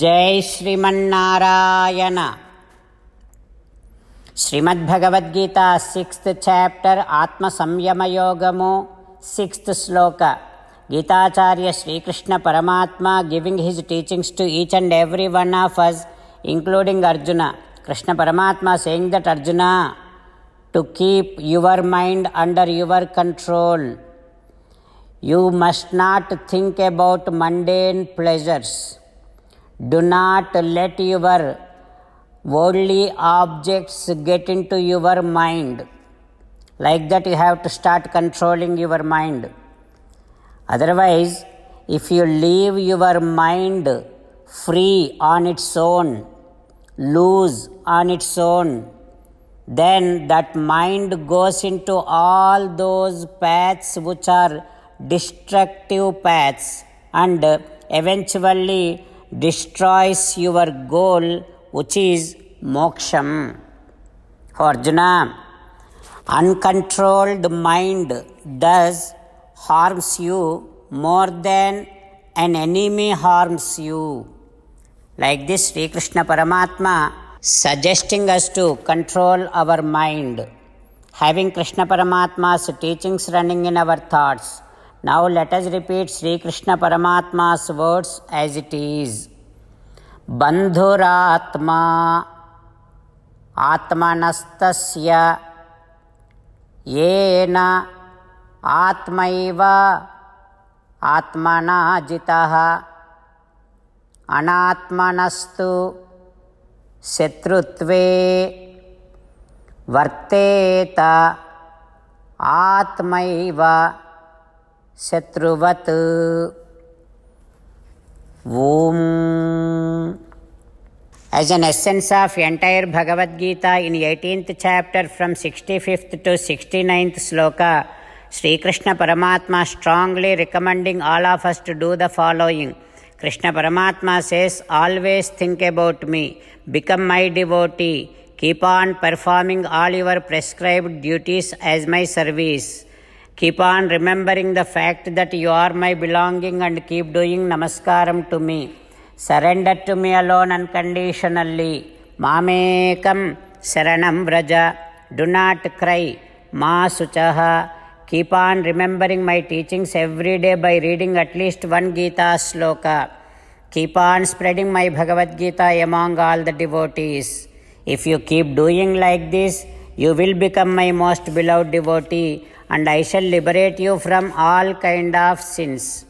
जय Sriman Narayana. Shrimad Bhagavad Gita 6th chapter आत्म संयम योगमु 6th श्लोक। गीताचार्य श्रीकृष्ण परमात्मा giving his teachings to each and every one of us including Arjuna. Krishna Paramatma saying that Arjuna, to keep your mind under your control, you must not think about mundane pleasures. Do not let your worldly objects get into your mind. Like that you have to start controlling your mind. Otherwise, if you leave your mind free on its own, loose on its own, then that mind goes into all those paths which are destructive paths and eventually destroys your goal, which is moksham. For Arjuna, uncontrolled mind thus harms you more than an enemy harms you. Like this, Sri Krishna Paramatma suggesting us to control our mind, having Krishna Paramatma's teachings running in our thoughts. Now let us repeat Sri Krishna Paramatma's words as it is. Bandhuratma atmanastasya yena atmaiva atmana jitaha anatmanastu setrutve varteta atmaiva Shatruvat. Om. As an essence of entire Bhagavad Gita in 18th chapter from 65th to 69th sloka, Sri Krishna Paramatma strongly recommending all of us to do the following. Krishna Paramatma says, always think about me, become my devotee, keep on performing all your prescribed duties as my service. Keep on remembering the fact that you are my belonging and keep doing namaskaram to me. Surrender to me alone unconditionally. Mamekam saranam vraja. Do not cry. Ma suchaha. Keep on remembering my teachings every day by reading at least one Gita sloka. Keep on spreading my Bhagavad Gita among all the devotees. If you keep doing like this, you will become my most beloved devotee, and I shall liberate you from all kind of sins.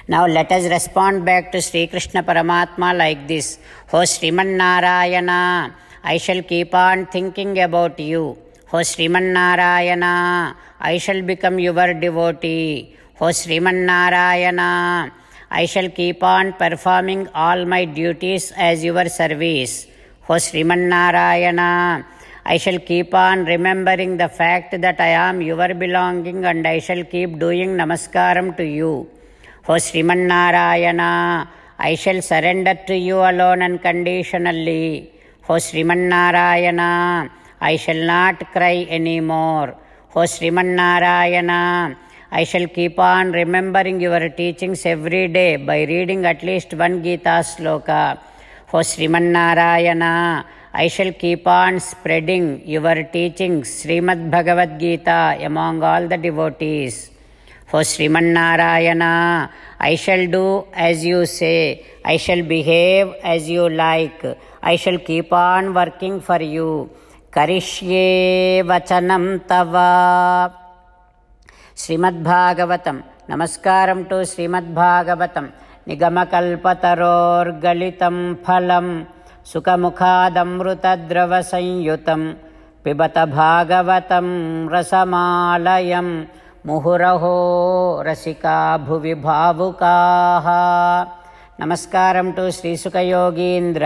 Now let us respond back to Sri Krishna Paramatma like this. O Sriman Narayana, I shall keep on thinking about you. O Sriman Narayana, I shall become your devotee. O Sriman Narayana, I shall keep on performing all my duties as your service. O Sriman Narayana, I shall keep on remembering the fact that I am your belonging and I shall keep doing namaskaram to you. O Sriman Narayana, I shall surrender to you alone unconditionally. O Sriman Narayana, I shall not cry anymore. O Sriman Narayana, I shall keep on remembering your teachings every day by reading at least one Gita sloka. O Sriman Narayana, I shall keep on spreading your teachings, Srimad Bhagavad Gita, among all the devotees. O Sriman Narayana, I shall do as you say. I shall behave as you like. I shall keep on working for you. Karishye vachanam tava. Srimad Bhagavatam. Namaskaram to Srimad Bhagavatam. Nigamakalpataror galitam phalam. सुखमुखादमृतद्रव संयुतं पिबत भागवतं रसमालयं मुहुरहो रसिका भुवि भावुकाः. नमस्कारं to श्रीसुख Yogindra.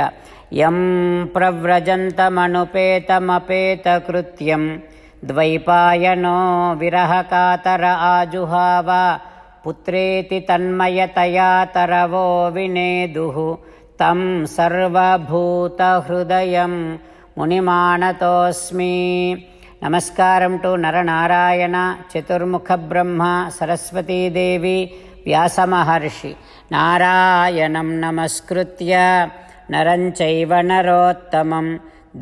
यं प्रव्रजन्तमनुपेतमपेतकृत्यं द्वैपायनो विरहकातर आजुहाव पुत्रेति तन्मयतया तरवो विनेदुः तं सर्वभूतहृदयं मुनिमानतोऽस्मि. नमस्कारं to Narnarayan चतुर्मुख ब्रह्मा सरस्वती देवी व्यासमहर्षि नारायणं नमस्कृत्य नरं चैव नरोत्तमं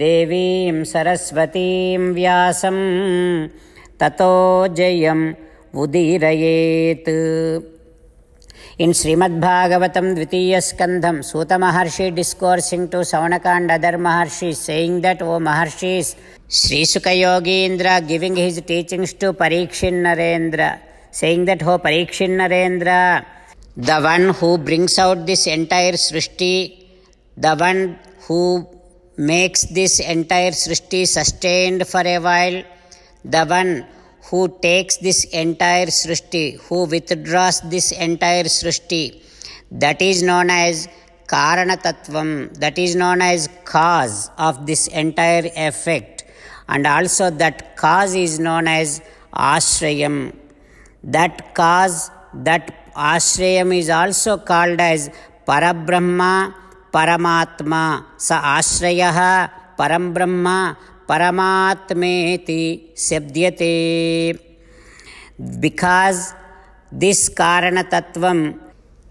देवीं सरस्वतीं व्यासं ततो जयम् उदीरयेत्. In Srimad Bhagavatam Dvitiya Skandham, Suta Maharshi discoursing to Savanakanda other Maharshis, saying that, O Maharshis, Sri Sukha Yogindra giving his teachings to Parikshin Narendra, saying that, O Parikshin Narendra, the one who brings out this entire Srishti, the one who makes this entire Srishti sustained for a while, the one who takes this entire Srishti, who withdraws this entire Srishti, that is known as Karana Tattvam, that is known as cause of this entire effect, and also that cause is known as Ashrayam. That cause, that Ashrayam is also called as Parabrahma, Paramatma, Sa Ashrayaha, Parambrahma, Paramatmeti Sabdyate. Because this Karana Tattvam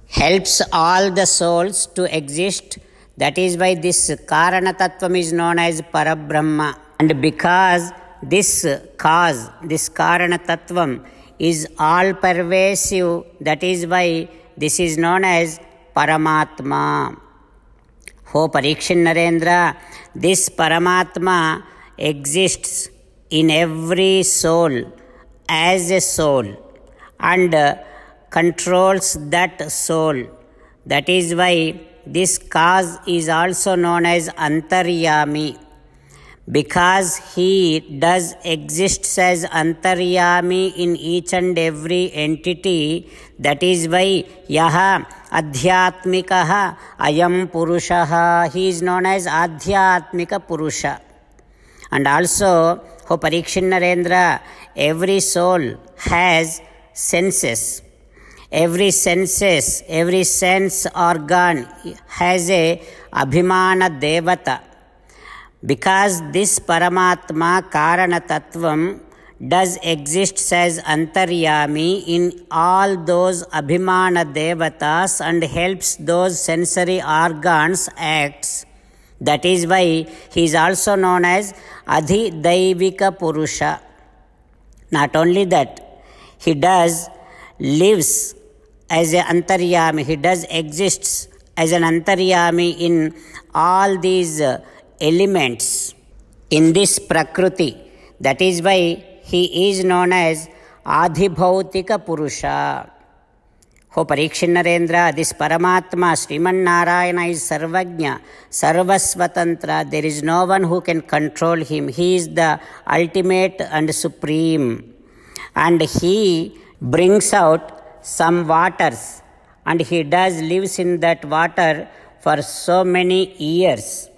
helps all the souls to exist, that is why this Karana Tattvam is known as Parabrahma. And because this cause, this Karana Tattvam is all pervasive, that is why this is known as Paramatma. Ho Parikshin Narendra, this Paramatma exists in every soul as a soul and controls that soul. That is why this cause is also known as Antaryami. Because he does exists as Antaryami in each and every entity, that is why Yaha Adhyatmikaha Ayam Purushaha, he is known as Adhyatmika Purusha. And also, O Parikshin Narendra, every soul has senses. Every sense organ has a Abhimana Devata. Because this Paramatma Karana Tattvam does exist as Antaryami in all those Abhimana Devatas and helps those sensory organs acts. That is why he is also known as Adhidaivika Purusha. Not only that, he does lives as an Antaryami, he does exists as an Antaryami in all these elements in this Prakriti. That is why he is known as Adhibhautika Purusha. Ho Parikshin Narendra, this Paramatma, Sriman Narayana is Sarvajna, Sarvasvatantra. There is no one who can control him. He is the ultimate and supreme. And he brings out some waters and he does lives in that water for so many years.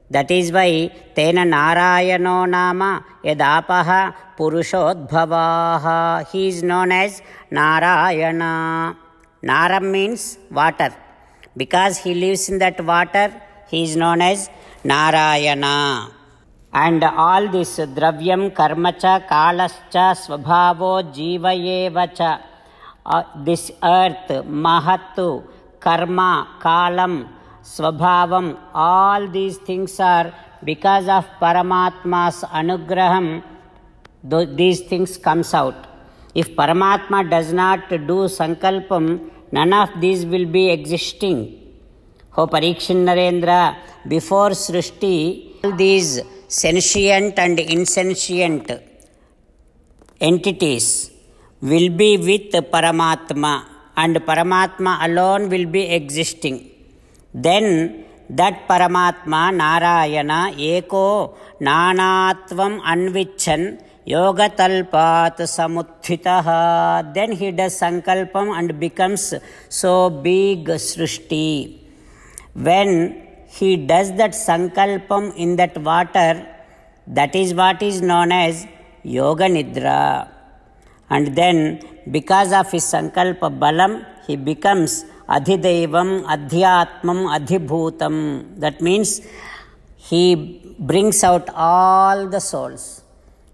That is why Tena Narayano Nama Yadapaha Purushotbhavaha. He is known as Narayana. Naram means water. Because he lives in that water, he is known as Narayana. And all this Dravyam Karmacha Kalascha Svabhavo Jivayevacha, this earth, Mahatu, Karma, Kalam, Svabhavam, all these things are because of Paramatma's Anugraham, these things comes out. If Paramatma does not do Sankalpam, none of these will be existing. Ho Parikshin Narendra, before Srishti, all these sentient and insentient entities will be with Paramatma and Paramatma alone will be existing. Then that Paramatma, Narayana, Eko, Nanatvam Anvichan, Yoga Talpat Samuthitaha. Then he does Sankalpam and becomes so big Srishti. When he does that Sankalpam in that water, that is what is known as Yoga Nidra. And then because of his Sankalpa Balam, he becomes Adhidevam, Adhyatmam, Adhibhutam. That means he brings out all the souls.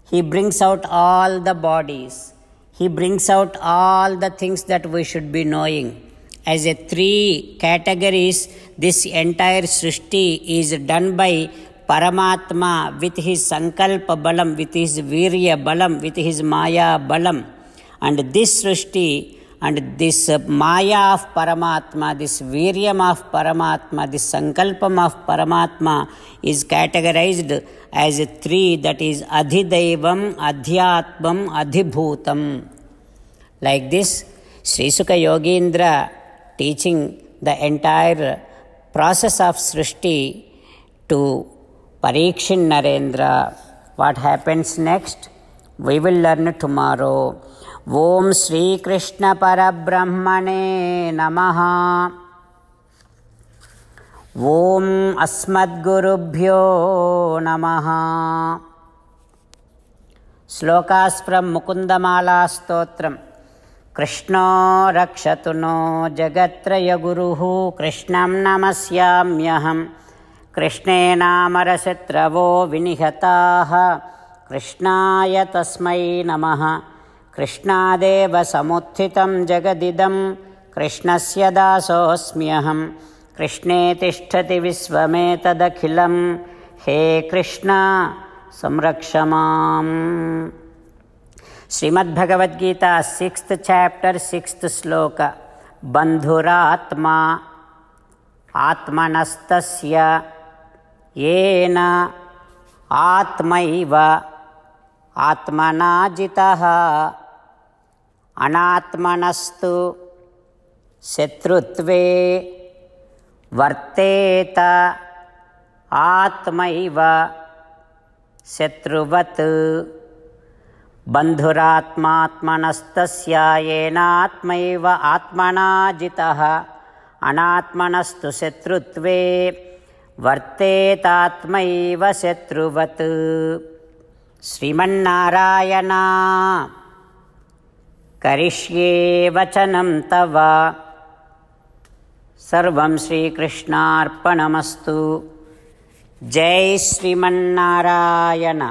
He brings out all the bodies. he brings out all the things that we should be knowing. As a three categories, this entire Srishti is done by Paramatma with his Sankalpa Balam, with his Virya Balam, with his Maya Balam. And this Srishti and this Maya of Paramatma, this Viryam of Paramatma, this Sankalpam of Paramatma is categorized as a three, that is Adhidaivam, Adhyatmam, Adhibhutam. Like this, Sri Sukha Yogindra teaching the entire process of Srishti to Parikshin Narendra. What happens next? We will learn tomorrow. Om Shri Krishna Parabrahmane Namaha. Om Asmadgurubhyo Namaha. Slokas from Mukundamala Stotram. Krishno rakshatu no jagatraya guruhu Krishnam namasyamyaham. Krishnena marasetravo vinihataha Krishnaya tasmai namaha. Krishnadeva samuthitam jagadidam Krishnasya dasosmyaham. Krishne tishtati visvametadakhilam. He Krishna samrakshamam. Srimad Bhagavad Gita, 6th chapter, 6th sloka. Bandhuratma atmanastasya yena atmaiva atmanajitaha anatmanastu shatrutve varteta atmaiva shatruvat. Bandhuratmatmanastasya yenatmaiva atmanajitaha anatmanastu shatrutve vartetatmaiva shatruvat. Srimannarayana karishye vachanam tava. Sarvam Shri Krishnarpanamastu. Jai Srimannarayana.